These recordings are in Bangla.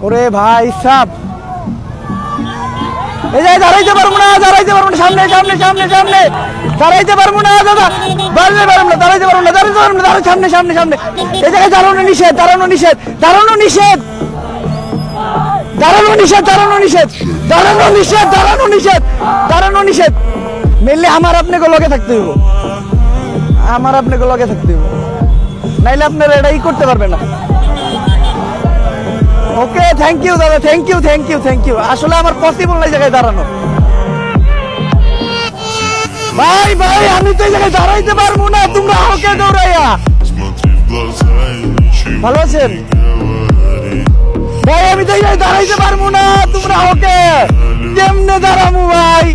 ওরে ভাই সাপ, এই যে দাঁড়াইতে পারবো না, দাঁড়াইতে পারবো না, সামনে সামনে সামনে সামনে, দাঁড়াইতে পারবো না দাদা, দাঁড়াইতে পারবো না, দাঁড়াইতে পারবো না, দাঁড়াইতে পারবো না, দাঁড়াই সামনে সামনে সামনে, এই জায়গায় দাঁড়ানো নিষেধ, দাঁড়ানো নিষেধ, দাঁড়ানো নিষেধ, দাঁড়ানো নিষেধ, দাঁড়ানো নিষেধ, দাঁড়ানো নিষেধ, দাঁড়ানো নিষেধ, দাঁড়ানো নিষেধ। মেনলি আমার আপনাকে লগে থাকতে হইব, আমার আপনাকে লগে থাকতে হইব, নাইলে আপনারা এটাই করতে পারবেন না। ওকে, থ্যাংক ইউ দাদা, thank you thank you thank you. আসলে আমার পসিবল না এই জায়গায় দাঁড়ানো। ভাই ভাই আমি তো এই জায়গায় দাঁড়াইতে পারবো না, তোমরা ওকে দৌড়াইয়া। ভালো আছেন ভাই? আমি তো এই জায়গায় দাঁড়াইতে পারবো না, তোমরা ওকে কেমনে দাঁড়াবো ভাই?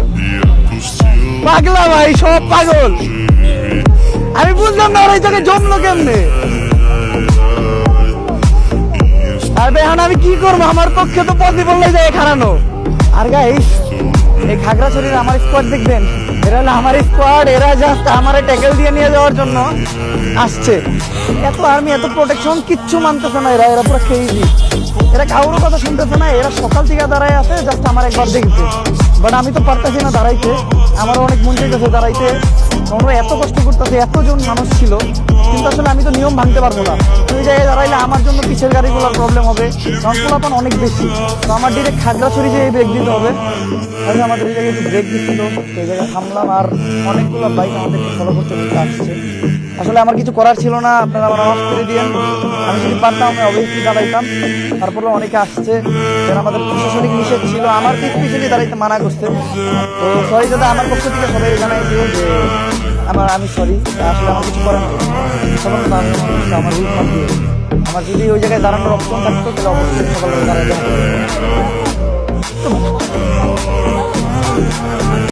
পাগলা ভাই, সব পাগল। আমি বুঝলাম না ওরা এই জায়গায় জমলো কেমনে। আর এখন আমি কি করবো, আমার পক্ষে তো পসিবল না যায় খারানো। আর গাইস, এই খাগড়াছড়ির আমার স্কোয়াড দেখবেন, এরা হলো আমার স্কোয়াড। এরা জাস্ট আমারে ট্যাকেল দিয়ে নিয়ে যাওয়ার জন্য আসছে। এত আর্মি, এত প্রোটেকশন, কিচ্ছু মানতেছে না এরা। এরা পুরো ক্রেজি, এরা কারোর কথা শুনতেছে না। এরা সকাল থেকে দাঁড়ায় আছে জাস্ট আমার একবার দেখতে। বাট আমি তো পারতেছি না দাঁড়াইতে, আমারও অনেক মন চাইতেছে দাঁড়াইতে। ওরা এত কষ্ট করতেছে, এতজন মানুষ ছিল, কিন্তু আসলে আমি তো নিয়ম ভাঙতে পারবো না। ওই জায়গায় দাঁড়াইলে আমার জন্য পিছের গাড়িগুলোর প্রবলেম হবে, কারণ পোলাপান অনেক বেশি। তো আমার ডিরেক্ট খাগড়াছড়ি যেয়ে ব্রেক দিতে হবে। তাহলে আমাদের এই জায়গায় একটু ব্রেক দিচ্ছিল, সেই জায়গায় থামলাম। আর অনেকগুলো বাইক আমাদেরকে ফলো করতে আসছে। আসলে আমার কিছু করার ছিল না, আপনারা আমার অফ করে দিয়েন। আমি যদি পারতাম আমি অবভিয়াসলি দাঁড়াইতাম। তারপরে অনেকে আসছে, যারা আমাদের প্রশাসনিক নিষেধ ছিল, আমার স্পেশালি দাঁড়াইতে মানা করছে। তো সরি দাদা, আমার পক্ষ থেকে সবাই জানাই দিও যে আমি সরি। আসলে আমার কিছু করার নেই, আমার রুল দিয়ে। আমার যদি ওই জায়গায় দাঁড়ানোর অপশন থাকতো তাহলে অবশ্যই সকালে দাঁড়াতে হবে।